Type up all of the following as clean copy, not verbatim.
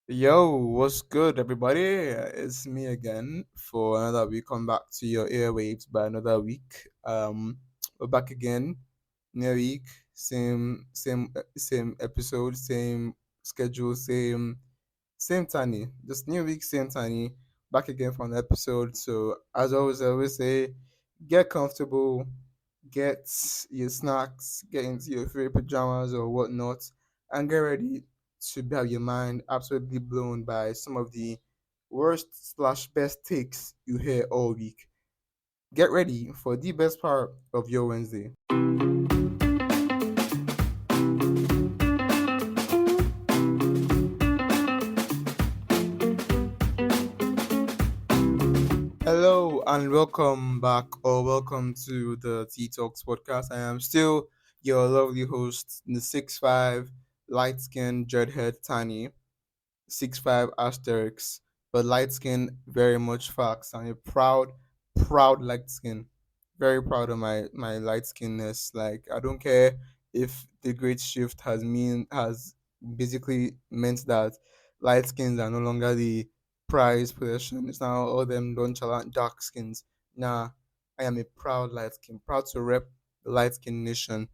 Yo, what's good, everybody? It's me again for another week. Come back to your airwaves by another week. We're back again, new week, same episode, same schedule, same tiny. Just new week, same tiny. Back again for an episode. So as always, I always say, get comfortable, get your snacks, get into your favorite pajamas or whatnot, and get ready to have your mind absolutely blown by some of the worst slash best takes you hear all week. Get ready for the best part of your Wednesday. Hello and welcome back or welcome to the Tea Talks podcast. I am still your lovely host, the 6'5", light skinned, dreadhead Tani. 6'5" asterisks, but light skin, very much facts. I'm a proud light skin. Very proud of my light skinness. Like I don't care if the great shift has basically meant that light skins are no longer the prized possession. It's now all them nonchalant dark skins. Nah, I am a proud light skin, proud to rep the light skin nation.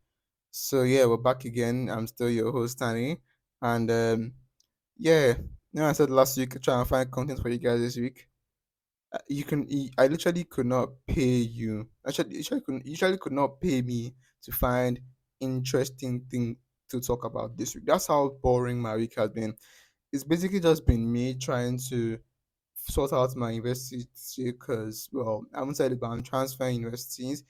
So yeah, we're back again. I'm still your host, Tani, and yeah, I said last week, try and find content for you guys this week. I literally could not pay you. Literally could not pay me to find interesting thing to talk about this week. That's how boring my week has been. It's basically just been me trying to sort out my university because, well, I haven't said it, but I'm transferring universities.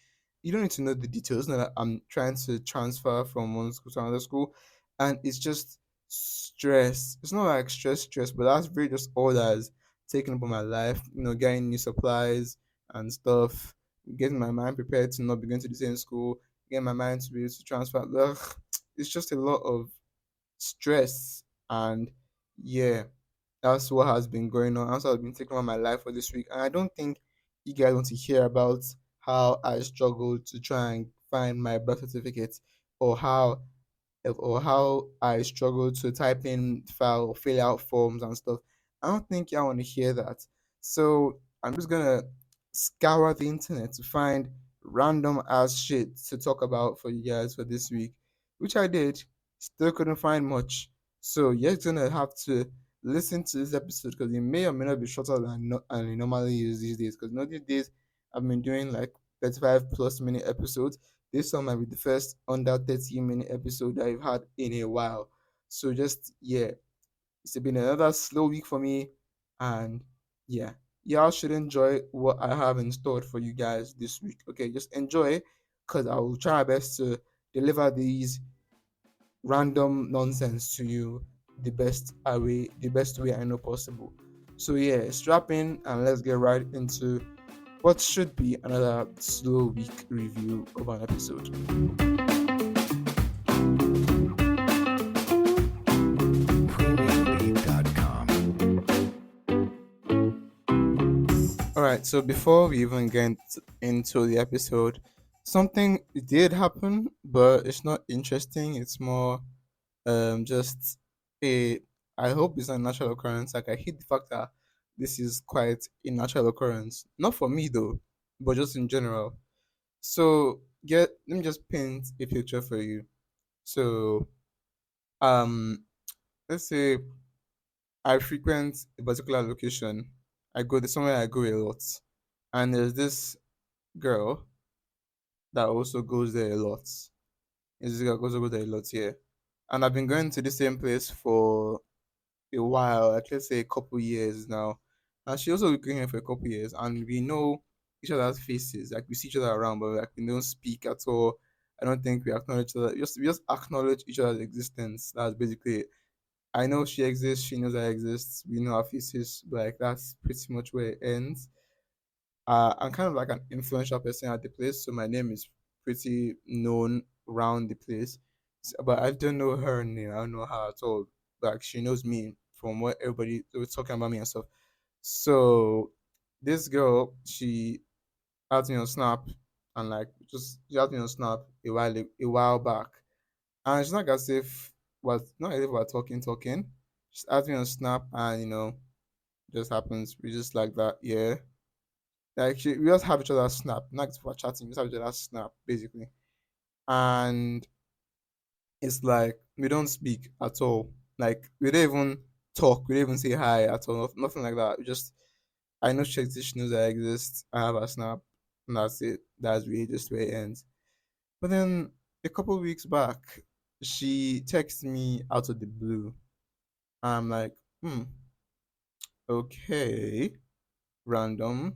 You don't need to know the details. Know that I'm trying to transfer from one school to another school, and it's just stress. It's not like stress, but that's really just all that has taken up on my life. Getting new supplies and stuff, getting my mind prepared to not be going to the same school, getting my mind to be able to transfer. Ugh, it's just a lot of stress, and yeah, that's what has been going on. That's what has been taking on my life for this week. And I don't think you guys want to hear about how I struggled to try and find my birth certificate, or how I struggled to type in file or fill out forms and stuff. I don't think y'all want to hear that. So I'm just gonna scour the internet to find random ass shit to talk about for you guys for this week, which I did. Still couldn't find much. So you're gonna have to listen to this episode because it may or may not be shorter than it normally is these days. Because these days I've been doing like 35 plus minute episodes. This one might be the first under 30-minute episode that I've had in a while. So just yeah, it's been another slow week for me, and yeah, y'all should enjoy what I have in store for you guys this week. Okay, just enjoy, cause I will try my best to deliver these random nonsense to you the best way I know possible. So yeah, strap in and let's get right into what should be another slow week review of an episode. All right, so before we even get into the episode, something did happen, but it's not interesting. It's more just a. I hope it's a natural occurrence. Like I hate the fact that this is quite a natural occurrence. Not for me though, but just in general. So get let me just paint a picture for you. So um, let's say I frequent a particular location. I go there somewhere I go a lot, and there's this girl that also goes there a lot. This girl also goes there a lot, yeah. And I've been going to the same place for a while, like let's say a couple years now. And she also been going here for a couple years, and we know each other's faces. Like we see each other around, but like we don't speak at all. I don't think we acknowledge each other. We just acknowledge each other's existence. That's basically it. I know she exists. She knows I exist. We know our faces. But like that's pretty much where it ends. I'm kind of like an influential person at the place, so my name is pretty known around the place. But I don't know her name. I don't know her at all. Like she knows me from what everybody was talking about me and stuff. So this girl, she asked me on Snap, and like just she asked me on Snap a while back, and it's not as if was not as if we're talking. She adds me on Snap, and just happens. We just like that, yeah. Like we just have each other Snap, not just for chatting. We just have each other Snap basically, and it's like we don't speak at all. Like we don't even talk. We don't even say hi at all. Nothing like that. We just I know she knows I exist. I have a Snap, and that's it. That's really just where it ends. But then a couple of weeks back, she texted me out of the blue. I'm like, okay, random.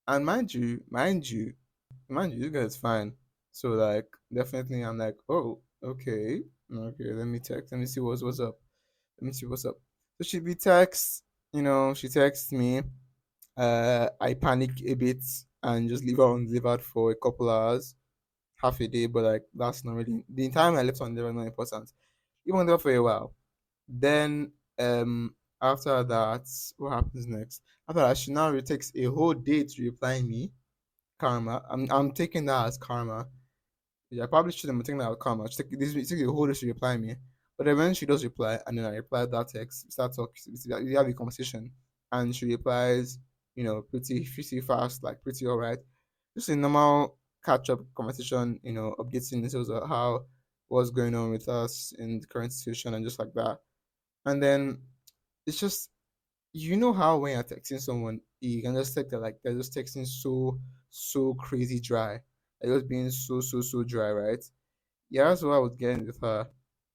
And mind you, this guy is fine. So like, definitely, I'm like, oh, okay. Let me text. Let me see what's up. Let me see what's up. So she be text, she texts me. I panic a bit and just leave her on delivered for a couple hours, half a day. But like, that's not really the time I left on there was not important. Even there for a while. Then after that, what happens next? After that, she now takes a whole day to reply me. Karma. I'm taking that as karma. Yeah, I probably shouldn't be taking that as karma. She take a whole day to reply me. But then when she does reply, and then I reply that text, we start talking, we have a conversation, and she replies, pretty fast, like pretty alright. Just a normal catch up conversation, updating details of how what's going on with us in the current situation and just like that. And then it's just how when you're texting someone, you can just text that like they're just texting so crazy dry. Like just being so dry, right? Yeah, that's what I was getting with her.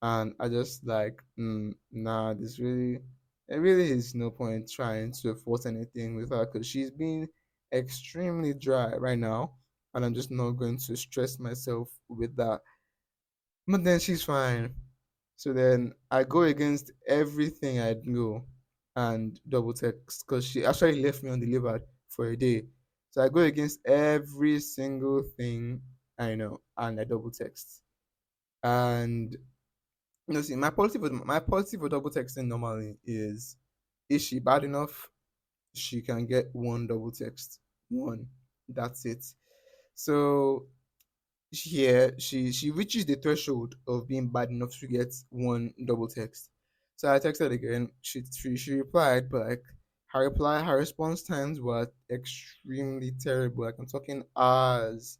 And I just like, nah, it really is no point trying to force anything with her because she's being extremely dry right now. And I'm just not going to stress myself with that. But then she's fine. So then I go against everything I do and double text because she actually left me undelivered for a day. So I go against every single thing I know and I double text. And see, my policy for double texting normally is she bad enough? She can get one double text. One. That's it. So yeah, she reaches the threshold of being bad enough to get one double text. So I texted again. She replied, but like her response times were extremely terrible. Like I'm talking hours.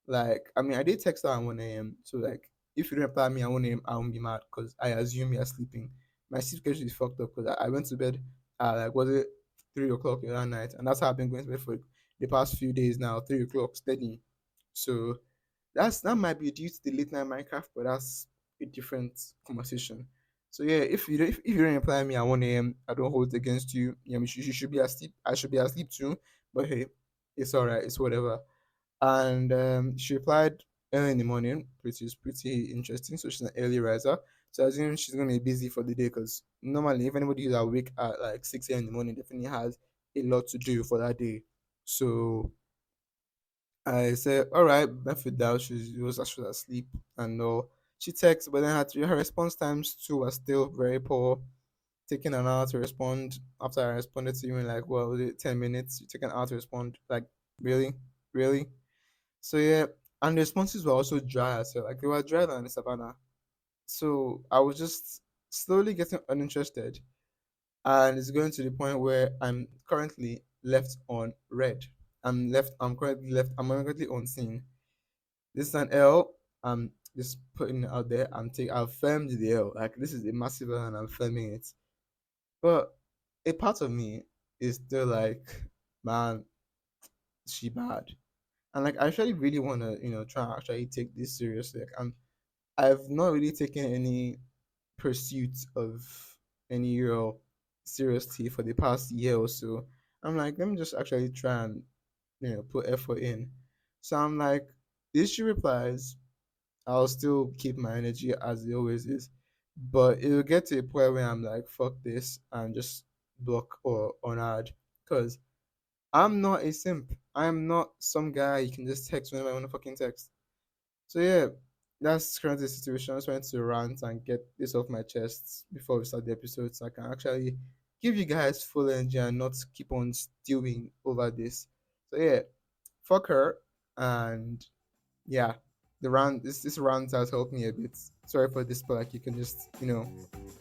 Like I mean, I did text her at 1 a.m. So like, if you don't reply me at 1 a.m., I won't be mad because I assume you're sleeping. My sleep schedule is fucked up because I went to bed at like was it 3 o'clock the other night, and that's how I've been going to bed for the past few days now. 3 o'clock steady. So that might be due to the late night Minecraft, but that's a different conversation. So yeah, if you don't reply me at 1 a.m., I don't hold it against you. Yeah, I mean, you should be asleep. I should be asleep too. But hey, it's alright. It's whatever. And she replied early in the morning, which is pretty interesting. So she's an early riser. So I assume she's gonna be busy for the day because normally if anybody is awake at like 6 a.m. in the morning, definitely has a lot to do for that day. So I said, all right, benefit doubt. She was actually asleep and all. She texted, but then her response times too were still very poor. Taking an hour to respond after I responded to you in like, well, was it 10 minutes? You take an hour to respond. Like, really? Really? So, yeah. And the responses were also dry as well. Like, they were drier than the savannah. So, I was just slowly getting uninterested. And it's going to the point where I'm currently left on red. I'm currently unseen. This is an L. I'm just putting it out there. I've firmed the L. Like this is a massive L and I'm firming it. But a part of me is still like, man, she bad. And like I actually really wanna, try and actually take this seriously. I've not really taken any pursuit of any real seriously for the past year or so. I'm like, let me just actually try and put effort in. So I'm like, if she replies, I'll still keep my energy as it always is. But it will get to a point where I'm like, fuck this and just block or unadd. Because I'm not a simp. I'm not some guy you can just text whenever I want to fucking text. So yeah, that's currently the situation. I just wanted to rant and get this off my chest before we start the episode so I can actually give you guys full energy and not keep on stewing over this. So yeah, fuck her and yeah, the rant this rant has helped me a bit. Sorry for this, but like you can just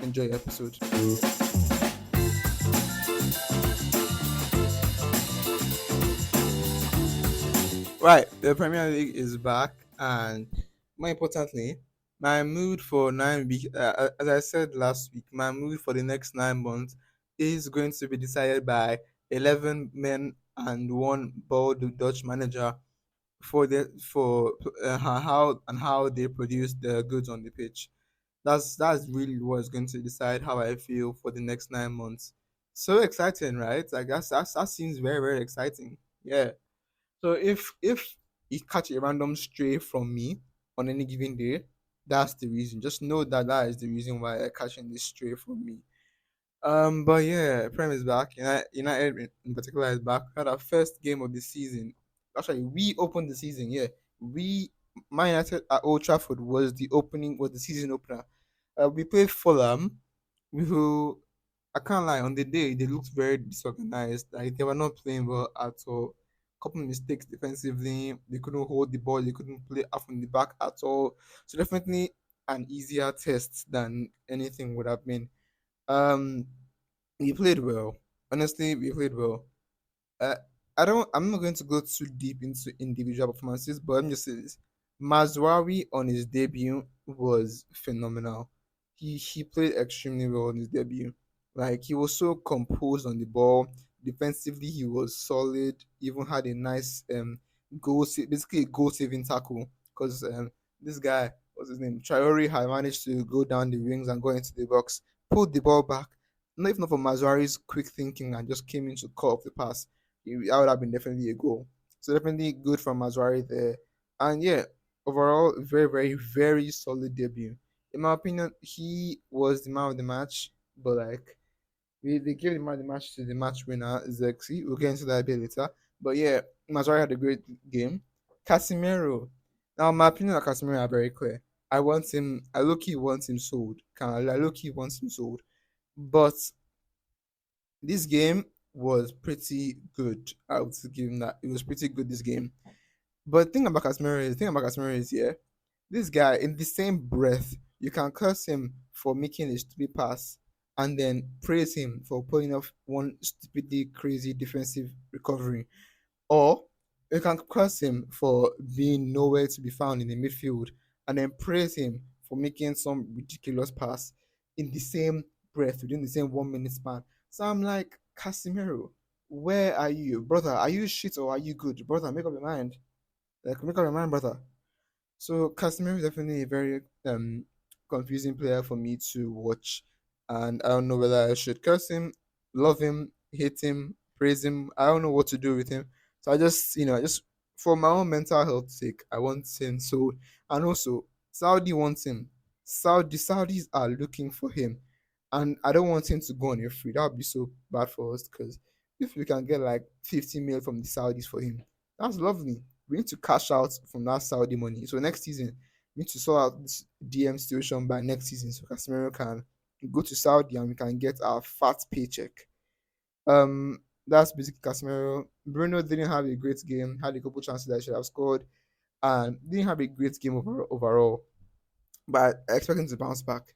enjoy the episode. Right, the Premier League is back, and more importantly, my mood for 9 weeks, as I said last week, my mood for the next 9 months is going to be decided by 11 men and one bold Dutch manager for how they produce the goods on the pitch. That's really what's going to decide how I feel for the next 9 months. So exciting, right? I guess that seems very very exciting. Yeah. So if you catch a random stray from me on any given day, that's the reason. Just know that that is the reason why you're catching this stray from me. But yeah, Prem is back. United in particular is back. We had our first game of the season. Actually, we opened the season. Yeah, we Man United at Old Trafford was the season opener. We played Fulham, who I can't lie. On the day, they looked very disorganized. Like they were not playing well at all. Couple of mistakes defensively. They couldn't hold the ball. They couldn't play up from the back at all. So definitely an easier test than anything would have been. Um, we played well. Honestly, we played well. Uh, I'm not going to go too deep into individual performances, but let me just say this: Mazraoui on his debut was phenomenal. He played extremely well on his debut. Like he was so composed on the ball. Defensively, he was solid. Even had a nice basically a goal saving tackle because this guy, what's his name, Traore, had managed to go down the wings and go into the box, pulled the ball back. Not even for Mazraoui's quick thinking and just came in to cut off the pass. That would have been definitely a goal. So definitely good from Mazraoui there. And yeah, overall, very, very, very solid debut. In my opinion, he was the man of the match, but like they gave the man of the match to the match winner, Zexi. We'll get into that a bit later. But yeah, Mazraoui had a great game. Casemiro. Now my opinion on Casemiro are very clear. I low key want him sold. I low key want him sold. But this game was pretty good. I would give him that. It was pretty good this game. But the thing about Casemiro is, yeah, this guy in the same breath, you can curse him for making a stupid pass and then praise him for pulling off one stupidly crazy defensive recovery. Or you can curse him for being nowhere to be found in the midfield and then praise him for making some ridiculous pass in the same breath within the same 1 minute span. So I'm like, Casemiro, where are you? Brother, are you shit or are you good? Brother, make up your mind. Like, make up your mind, brother. So Casemiro is definitely a very confusing player for me to watch, and I don't know whether I should curse him, love him, hate him, praise him. I don't know what to do with him. So I just just for my own mental health sake, I want him. So and also Saudi wants him. Saudis are looking for him, and I don't want him to go on a free. That would be so bad for us because if we can get like 50 mil from the Saudis for him, that's lovely. We need to cash out from that Saudi money. So next season, we need to sort out this DM situation by next season so Casemiro can go to Saudi and we can get our fat paycheck. That's basically Casemiro. Bruno didn't have a great game, had a couple chances that he should have scored, and didn't have a great game overall. But I expect him to bounce back.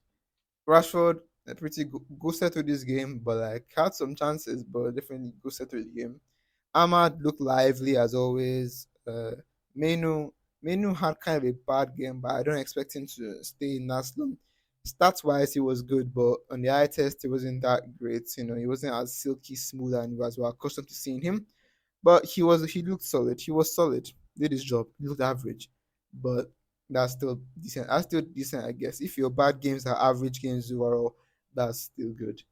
Rashford, pretty go settle this game, but like had some chances, but definitely go settle the game. Ahmad looked lively as always. Menu Menu had kind of a bad game, but I don't expect him to stay in that long. Stats wise, he was good, but on the eye test, he wasn't that great. He wasn't as silky smooth and as we're accustomed to seeing him. But he looked solid. He was solid. Did his job. He looked average, but that's still decent. That's still decent, I guess. If your bad games are average games overall, that's still good.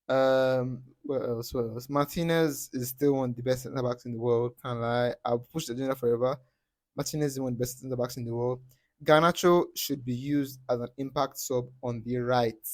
What else? What else? Martinez is still one of the best centre backs in the world. Can't lie. I'll push the agenda forever. Martinez is one of the best centre backs in the world. Garnacho should be used as an impact sub on the right,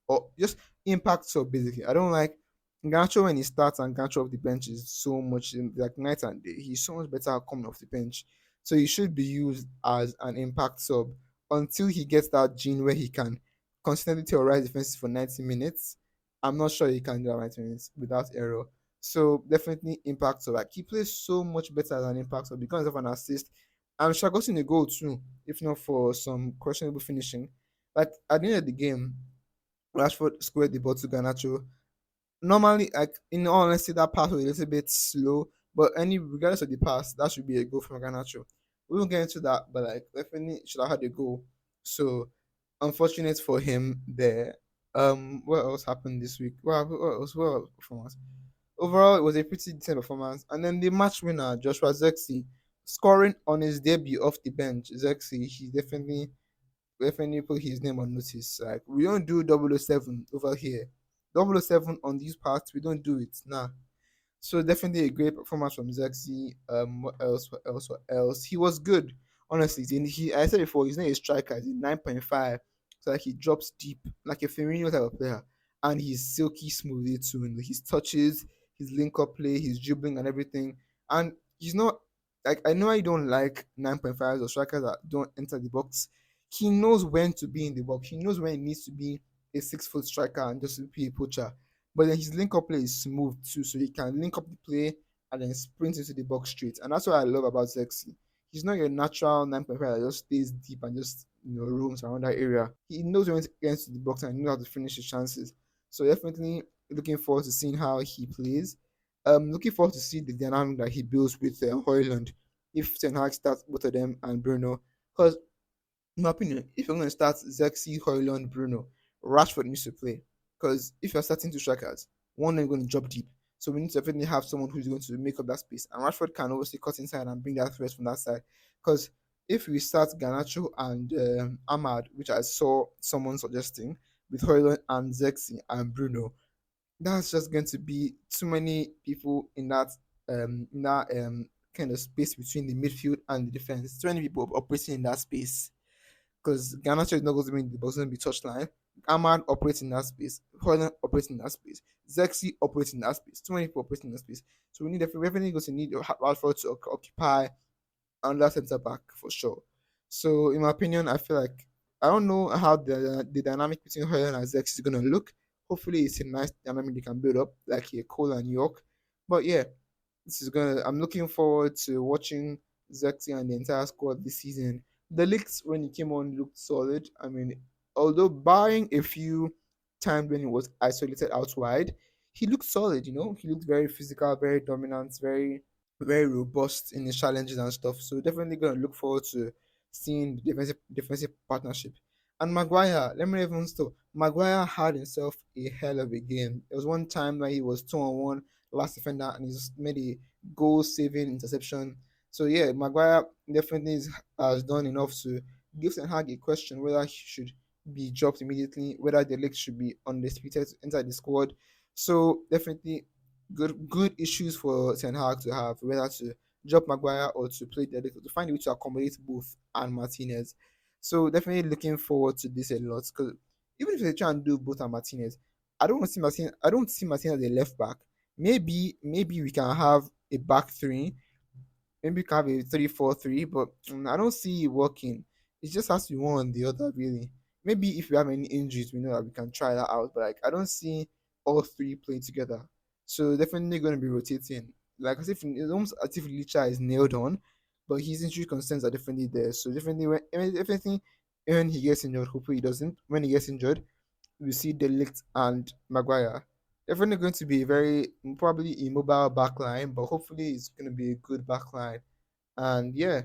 or just impact sub basically. I don't like Garnacho when he starts and Garnacho off the bench is so much like night and day. He's so much better coming off the bench, so he should be used as an impact sub until he gets that gene where he can consistently terrorize defenses for 90 minutes. I'm not sure he can do that 90 minutes without error. So definitely impact sub. Like he plays so much better as an impact sub because of an assist. I'm sure gotten a goal too, if not for some questionable finishing. Like at the end of the game, Rashford squared the ball to Garnacho. Normally, like in all honesty, that pass was a little bit slow, but any regardless of the pass, that should be a goal from Garnacho. We won't get into that, but like definitely should have had a goal. So unfortunate for him there. What else happened this week? What else performance? Overall, it was a pretty decent performance. And then the match winner, Joshua Zexi, scoring on his debut off the bench. Zexi, he definitely put his name on notice. Like we don't do 007 over here. 007 on these parts, we don't do it. Nah. So definitely a great performance from Zexi. What else? What else? What else? He was good. Honestly, I said before, he's not a striker. He's a 9.5. So like he drops deep, like a Firmino type of player, and he's silky smoothly too. And his touches, his link up play, his dribbling and everything. And he's not like I know I don't like 9.5s or strikers that don't enter the box. He knows when to be in the box. He knows when he needs to be a 6 foot striker and just to be a poacher, but then his link up play is smooth too, so he can link up the play and then sprint into the box straight. And that's what I love about Zexi. He's not your natural 9.5 that just stays deep and just roams around that area. He knows when to get into the box and knows how to finish his chances. So definitely looking forward to seeing how he plays. Looking forward to see the dynamic that he builds with Hoyland if Ten Hag starts both of them and Bruno. Because in my opinion, if you're going to start Zexi, Hoyland, Bruno, Rashford needs to play. Because if you're starting two strikers, one is going to drop deep. So we need to definitely have someone who's going to make up that space. And Rashford can obviously cut inside and bring that threat from that side. Because if we start Garnacho and Ahmad, which I saw someone suggesting, with Hoyland and Zexi and Bruno, that's just going to be too many people in that kind of space between the midfield and the defense. Too many people operating in that space because Garnacho is not going to be in the box, going to be touchline. Ahmad operates in that space. Hoyland operates in that space. Zexi operates in that space. Too many people operating in that space. So we definitely going to need Rashford to occupy another centre back for sure. So in my opinion, I feel like I don't know how the dynamic between Hoyland and Zexi is going to look. Hopefully, it's a nice dynamic they can build up, like a Cole and York. But yeah, this is gonna. I'm looking forward to watching Zexi and the entire squad this season. The leaks when he came on looked solid. I mean, although barring a few times when he was isolated out wide, he looked solid. He looked very physical, very dominant, very robust in his challenges and stuff. So definitely gonna look forward to seeing the defensive partnership. And Maguire, let me even stop. Maguire had himself a hell of a game. There was one time where he was 2-on-1 last defender and he just made a goal saving interception. So yeah, Maguire definitely has done enough to give Ten Hag a question whether he should be dropped immediately, whether the legs should be undisputed to enter the squad. So definitely good issues for Ten Hag to have, whether to drop Maguire or to play the to find a way to accommodate both and Martinez. So definitely looking forward to this a lot because even if they try and do both and Martinez, I don't see Martinez. I don't see Martinez as a left back. Maybe we can have a back three. Maybe we can have a 3-4-3, but I don't see it working. It just has to be one or the other, really. Maybe if we have any injuries, we know that we can try that out. But like, I don't see all three playing together. So definitely going to be rotating. Like as if it's almost as if Licha is nailed on, but his injury concerns are definitely there. So definitely when he gets injured, hopefully he doesn't. When he gets injured, we see Delict and Maguire. Definitely going to be a very probably immobile backline, but hopefully it's going to be a good backline. And yeah,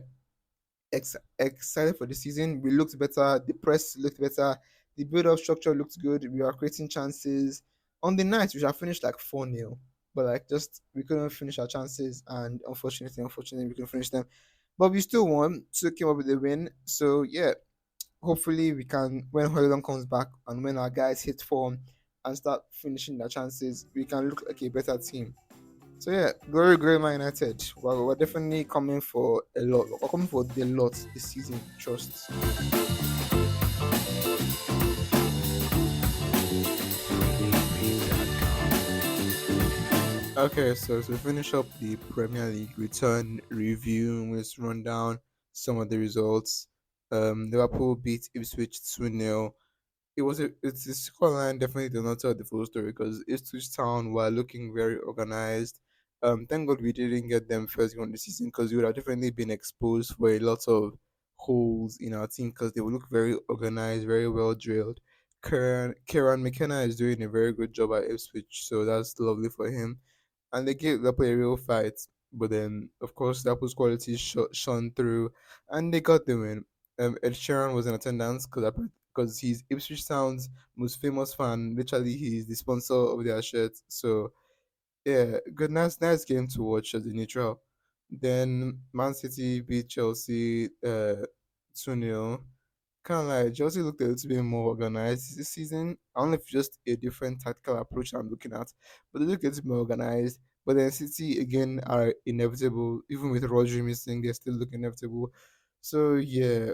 excited for the season. We looked better. The press looked better. The build-up structure looked good. We are creating chances. On the night, we should have finished like 4-0. But like just we couldn't finish our chances and unfortunately we couldn't finish them. But we still won. Still came up with the win. So yeah, hopefully we can when Hoyland comes back and when our guys hit form and start finishing their chances, we can look like a better team. So yeah, glory Man United. We're definitely coming for a lot. We're coming for the lot this season. Trust. Okay, so to finish up the Premier League return review, let's run down some of the results. Liverpool beat Ipswich 2-0. It's the scoreline definitely did not tell the full story because Ipswich Town were looking very organized. Thank God we didn't get them first game of the season because we would have definitely been exposed for a lot of holes in our team because they will look very organized, very well drilled. Kieran McKenna is doing a very good job at Ipswich, so that's lovely for him. And they gave Liverpool a real fight, but then of course Liverpool's quality shone through, and they got the win. Ed Sheeran was in attendance because he's Ipswich Town's most famous fan. Literally, he's the sponsor of their shirt. So yeah, good, nice game to watch as a neutral. Then Man City beat Chelsea 2-0. Kind of like Chelsea looked a little bit more organized this season. I don't know if it's just a different tactical approach I'm looking at, but they look a little bit more organized. But then City again are inevitable. Even with Rodri missing, they still look inevitable. So yeah,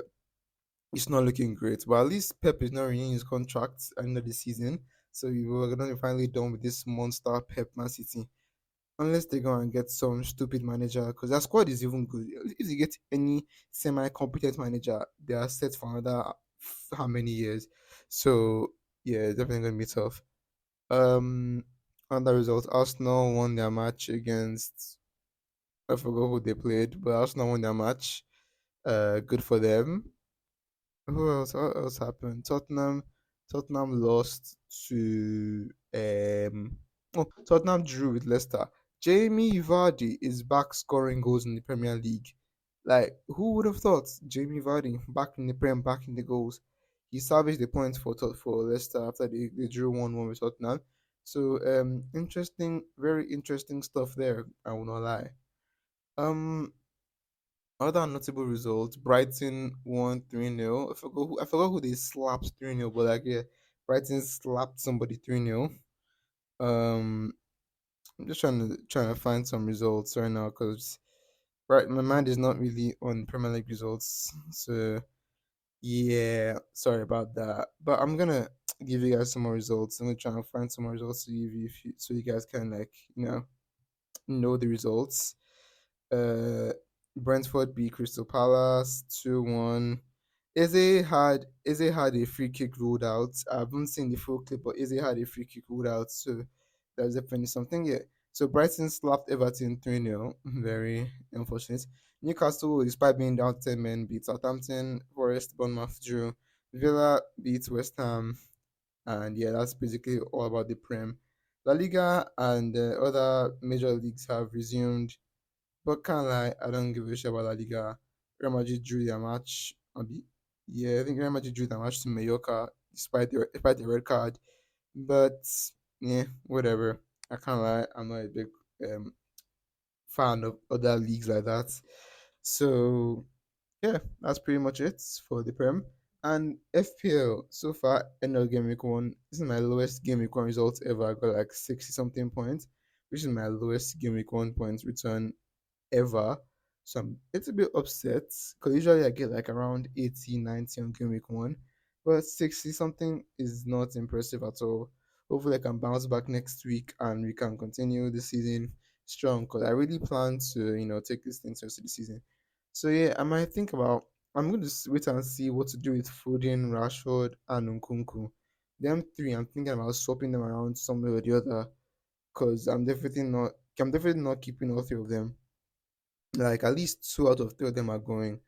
it's not looking great. But at least Pep is not renewing his contract at the end of the season. So we were gonna be finally done with this monster Pep Man City. Unless they go and get some stupid manager, because their squad is even good. If they get any semi-competent manager, they are set for another how many years. So yeah, it's definitely gonna be tough. On the result, Arsenal won their match against, I forgot who they played, but Arsenal won their match. Good for them. Who else? What else happened? Tottenham lost to Tottenham drew with Leicester. Jamie Vardy is back scoring goals in the Premier League. Like, who would have thought Jamie Vardy back in the Prem, back in the goals? He salvaged the points for Leicester after they drew 1-1 with Tottenham. So interesting, very interesting stuff there. I will not lie. Um, Other notable results: Brighton won 3-0. I forgot who they slapped 3-0, but like yeah, Brighton slapped somebody 3-0. Um, I'm just trying to find some results right now because right, my mind is not really on Premier League results. So yeah, sorry about that. But I'm gonna give you guys some more results. I'm gonna try and find some more results to give you, so you guys can like know the results. Uh, Brentford beat Crystal Palace 2-1. Eze had a free kick ruled out. I haven't seen the full clip, but Eze had a free kick ruled out, so that's definitely something. Yeah. So Brighton slapped Everton 3-0. Very unfortunate. Newcastle, despite being down 10 men, beat Southampton. Forest, Bournemouth drew. Villa beat West Ham. And yeah, that's basically all about the Prem. La Liga and other major leagues have resumed, but can't lie, I don't give a shit about La Liga. Real Madrid drew their match. Yeah, I think Real Madrid drew their match to Mallorca despite the red card. But yeah, whatever. I can't lie, I'm not a big um, fan of other leagues like that. So yeah, that's pretty much it for the Prem. And FPL so far, end of game week one. This is my lowest game week one result ever. I got like 60 something points, which is my lowest game week one points return ever. So I'm a little bit upset because usually I get like around 80, 90 on game week one. But 60 something is not impressive at all. Hopefully I can bounce back next week and we can continue the season strong because I really plan to, take this thing to the season. So yeah, I might think about I'm going to wait and see what to do with Foden, Rashford, and Nkunku. Them three, I'm thinking about swapping them around somewhere or the other because I'm definitely not keeping all three of them. Like at least two out of three of them are going.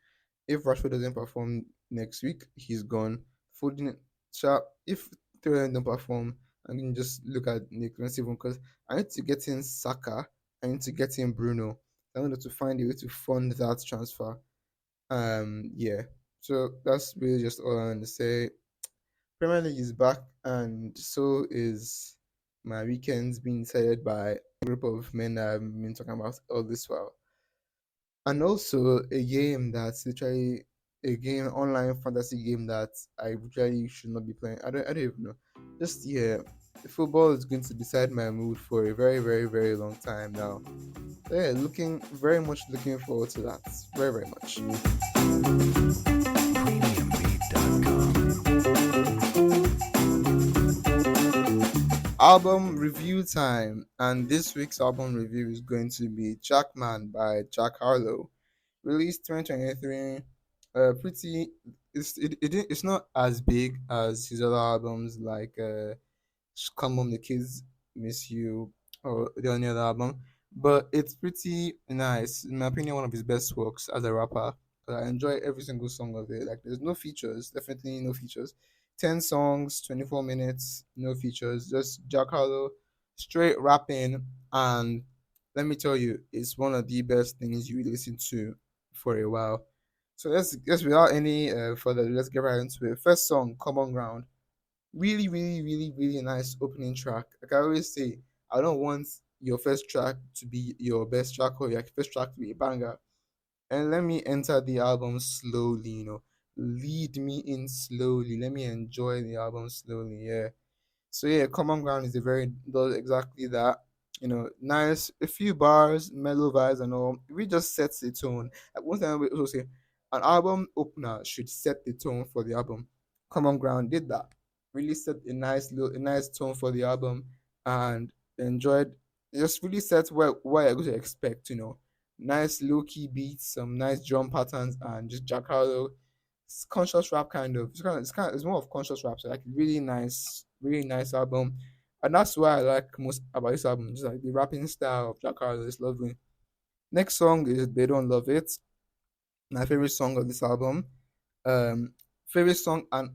If Rashford doesn't perform next week, he's gone. Foden, if three of them don't perform, I can just look at Nick Steven because I need to get in Saka. I need to get in Bruno. I need to find a way to fund that transfer. Yeah. So that's really just all I want to say. Premier League is back, and so is my weekends being decided by a group of men that I've been talking about all this while. And also a game that's literally a game online fantasy game that I literally should not be playing. I don't even know. Just yeah, football is going to decide my mood for a very very very long time now. So yeah, looking forward to that very very much. Album review time, and this week's album review is going to be Jackman by Jack Harlow, released 2023. Pretty. It's not as big as his other albums like Come Home the Kids Miss You or the only other album, but it's pretty nice. In my opinion, one of his best works as a rapper. because I enjoy every single song of it. Like there's no features, definitely no features. 10 songs, 24 minutes, no features, just Jack Harlow, straight rapping, and let me tell you, it's one of the best things you listen to for a while. So let's without any further, let's get right into it. First song, Common Ground. Really, really, really, really nice opening track. Like I always say, I don't want your first track to be your best track or your first track to be a banger. And let me enter the album slowly, lead me in slowly. Let me enjoy the album slowly. Yeah. So yeah, Common Ground is a very does exactly that. Nice, a few bars, mellow vibes and all. We just sets the tone. Like one time we also say an album opener should set the tone for the album. Common Ground did that. Really set a nice tone for the album and enjoyed just really set what you're going to expect. Nice low key beats, some nice drum patterns and just Jack Harlow. It's conscious rap kind of. It's more of conscious rap. So like really nice album, and that's why I like most about this album. Just like the rapping style of Jack Harlow is lovely. Next song is "They Don't Love It." My favorite song of this album. Um, Favorite song and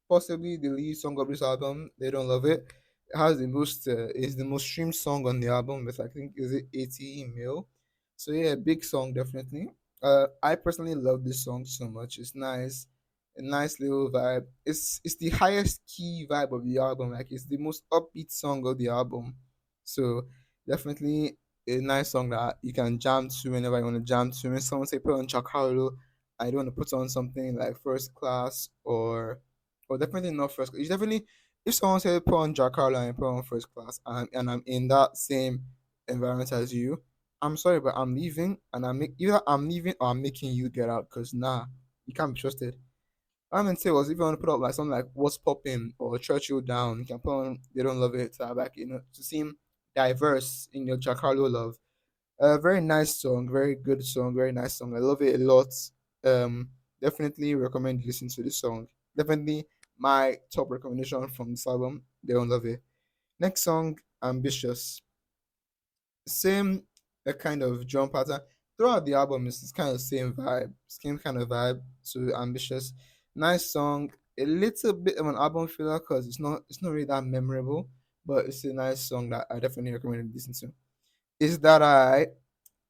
possibly the lead song of this album. They Don't Love It. It has the most is the most streamed song on the album with I think is it 80 mil. So yeah, big song definitely. I personally love this song so much. It's nice, a nice little vibe. It's the highest key vibe of the album. Like it's the most upbeat song of the album. So definitely a nice song that you can jam to whenever you want to jam to. When someone say put on Jack Harlow, I don't want to put on something like First Class or definitely not First Class. You definitely if someone say put on Jack Harlow and put on First Class and I'm in that same environment as you, I'm sorry, but I'm leaving and either I'm leaving or I'm making you get out because nah, you can't be trusted. I mean, say was if you want to put up like something like What's Poppin' or Churchill Down, you can put on They Don't Love It, like to seem diverse in your Jack Harlow love. Very nice song, very good song, very nice song. I love it a lot. Um, Definitely recommend listening to this song. Definitely my top recommendation from this album. They don't love it. Next song, Ambitious. Same kind of drum pattern throughout the album. It's kind of same vibe, same kind of vibe. So Ambitious, nice song. A little bit of an album filler because it's not really that memorable, but it's a nice song that I definitely recommend listening to. Is that I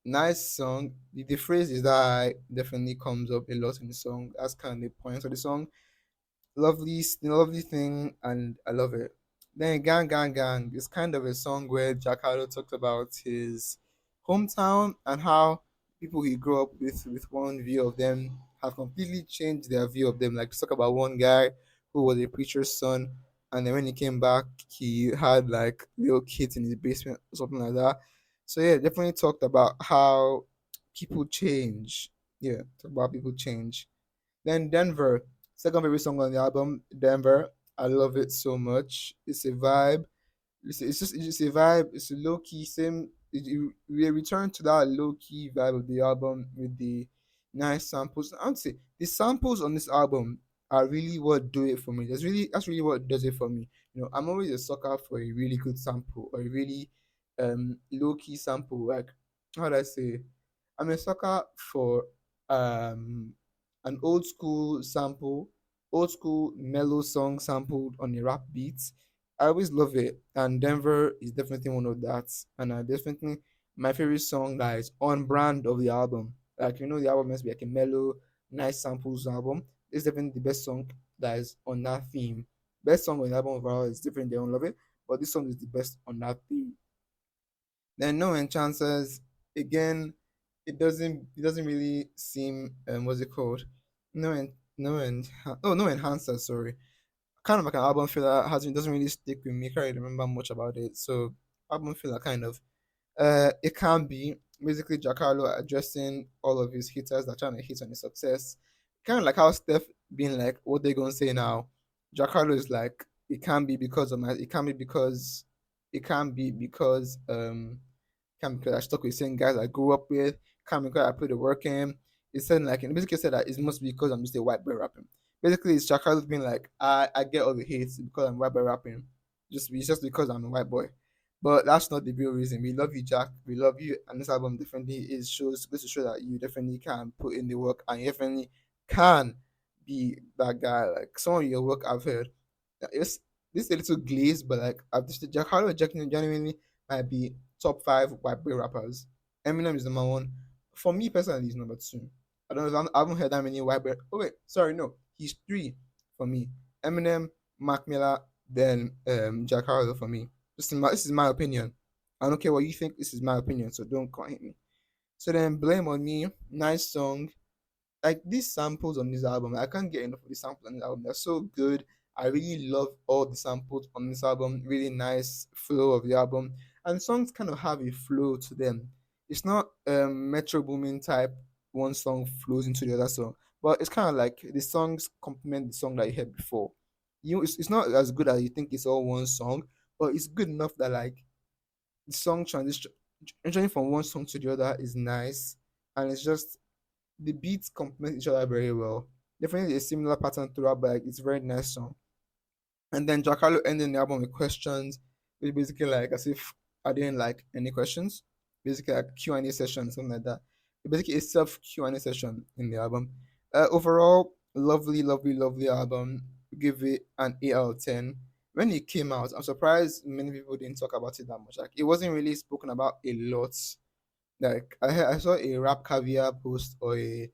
Nice song. The phrase is that I definitely comes up a lot in the song. That's kind of the point of the song. Lovely thing, and I love it. Then Gang Gang Gang is kind of a song where Jack Harlow talked about his hometown and how people he grew up with one view of them have completely changed their view of them. Like talk about one guy who was a preacher's son, and then when he came back, he had like little kids in his basement or something like that. So yeah, definitely talked about how people change. Yeah, talk about people change. Then Denver, second favorite song on the album, Denver. I love it so much. It's a vibe. It's just a vibe. It's a low key same. We return to that low key vibe of the album with the nice samples. I would say the samples on this album are really what do it for me. That's really what does it for me. I'm always a sucker for a really good sample or a really low key sample. Like how do I say? I'm a sucker for um an old school mellow song sampled on a rap beat. I always love it, and Denver is definitely one of that. And I definitely my favorite song that is on brand of the album. Like the album must be like a mellow, nice samples album. It's definitely the best song that is on that theme. Best song on the album overall is different. They don't love it, but this song is the best on that theme. Then no enchancers again. It doesn't really seem what's it called? No en- no en- oh no enhancer. Sorry, kind of like an album filler. Hasn't Doesn't really stick with me. Can't really remember much about it. So album filler kind of. It can be basically Jack Harlow addressing all of his haters that are trying to hit on his success. Kind of like how Steph being like, what they gonna say now? Jack Harlow is like, it can't be because of my. It can't be because can't be because I stuck with the same guys I grew up with. Can't be because I put the work in. It's saying like, and basically said that it must be because I'm just a white boy rapping. Basically, it's Jack Harlow being like, I get all the hate because I'm white boy rapping. It's just because I'm a white boy. But that's not the real reason. We love you, Jack. We love you, and this album definitely is shows goes to show that you definitely can put in the work and you definitely can be that guy. Like some of your work I've heard, it's this is a little glazed, but like I've just Jack Harlow and Jackman genuinely might be top five white boy rappers. Eminem is number one. For me personally, he's number two. I haven't heard that many white boy. Oh wait, sorry, no, he's three for me. Eminem, Mac Miller, then Jack Harlow for me. This is my opinion. I don't care what you think. This is my opinion, so don't come hit me. So then, Blame on Me, nice song. Like these samples on this album, I can't get enough of the samples on this album. They're so good. I really love all the samples on this album. Really nice flow of the album, and songs kind of have a flow to them. It's not Metro Boomin type. One song flows into the other song, but it's kind of like the songs complement the song that you heard before. It's not as good as you think it's all one song, but it's good enough that like the song transitioning from one song to the other is nice, and it's just the beats complement each other very well. Definitely a similar pattern throughout, but like, it's a very nice song. And then Jack Harlow ending the album with questions, which basically like as if I didn't like any questions. Basically like Q&A session, something like that. Basically a self Q&A session in the album. Overall, lovely, lovely, lovely album. Give it an 8 out of 10. When it came out, I'm surprised many people didn't talk about it that much. Like it wasn't really spoken about a lot. Like I saw a rap caviar post or a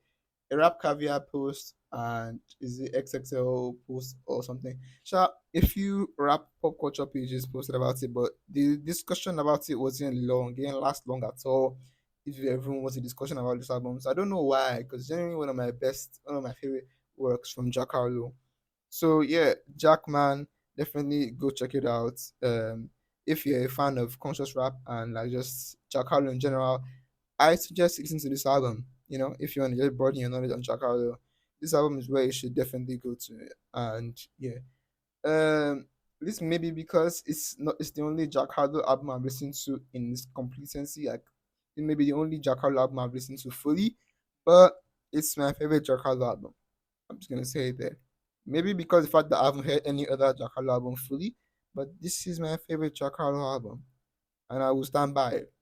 rap caviar post and is it XXL post or something. Sure, a few rap pop culture pages posted about it, but the discussion about it wasn't long. It didn't last long at all. If everyone was a discussion about this album, so I don't know why. Because generally one of my favorite works from Jack Harlow. So yeah, Jackman, definitely go check it out. If you're a fan of conscious rap and like just Jack Harlow in general, I suggest listening to this album. You know, if you want to just broaden your knowledge on Jack Harlow, this album is where you should definitely go to. And yeah, this may be because it's the only Jack Harlow album I've listened to in its completency. Like it may be the only Jack Harlow album I've listened to fully, but it's my favorite Jack Harlow album. I'm just gonna say it there. Maybe because the fact that I haven't heard any other Jack Harlow album fully, but this is my favorite Jack Harlow album, and I will stand by it.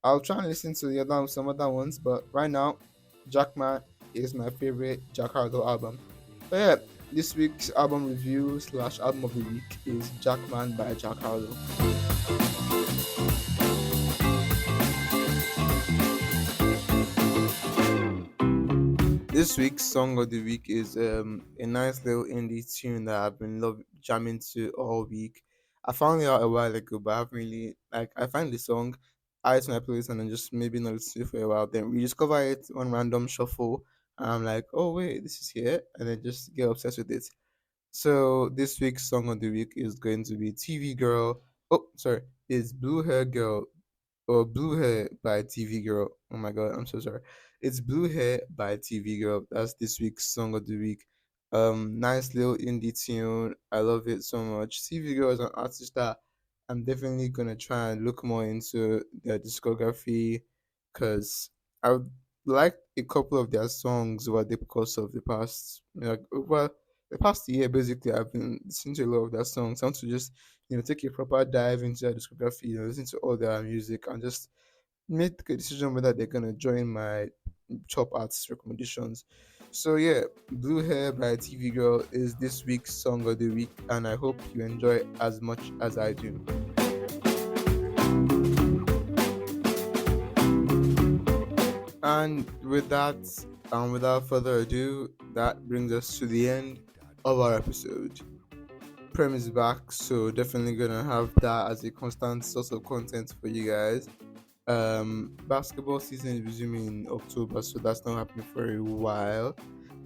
I'll try and listen to some other ones, but right now, Jackman is my favorite Jack Harlow album. But yeah, this week's album review slash album of the week is Jackman by Jack Harlow. This week's song of the week is a nice little indie tune that I've been jamming to all week. I found it out a while ago, but I haven't really like I find the song, add it to my playlist, and then just maybe not listen to it for a while. Then rediscover it on random shuffle, and I'm like, oh wait, this is here, and then just get obsessed with it. So this week's song of the week is going to be TV Girl. Oh, sorry, is Blue Hair Girl or Blue Hair by TV Girl. Oh my god, I'm so sorry. It's Blue Hair by TV Girl. That's this week's song of the week. Nice little indie tune. I love it so much. TV Girl is an artist that I'm definitely gonna try and look more into their discography because I would like a couple of their songs over the course of the past like over the past year basically I've been listening to a lot of their songs. I want to just take a proper dive into their discography, listen to all their music and just make a decision whether they're gonna join my top artist recommendations. So yeah, Blue Hair by TV Girl is this week's song of the week, and I hope you enjoy it as much as I do. And with that, and without further ado, that brings us to the end of our episode. Prem is back, so definitely gonna have that as a constant source of content for you guys. Basketball season is resuming in October, so that's not happening for a while.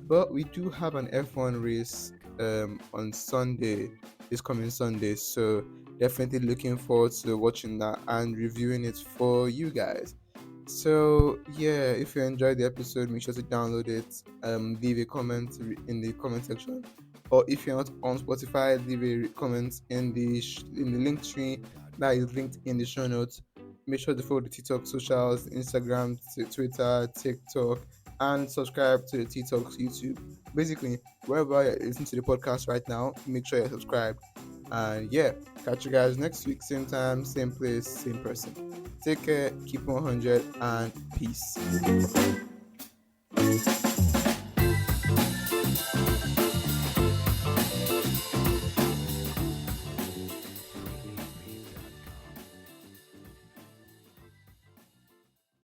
But we do have an F1 race on Sunday, this coming Sunday. So definitely looking forward to watching that and reviewing it for you guys. So yeah, if you enjoyed the episode, make sure to download it. Leave a comment in the comment section, or if you're not on Spotify, leave a comment in the link tree that is linked in the show notes. Make sure to follow the TikTok socials, Instagram, Twitter, TikTok, and subscribe to the TikTok YouTube. Basically, wherever you're listening to the podcast right now, make sure you're subscribed. And yeah, catch you guys next week, same time, same place, same person. Take care, keep 100, and peace.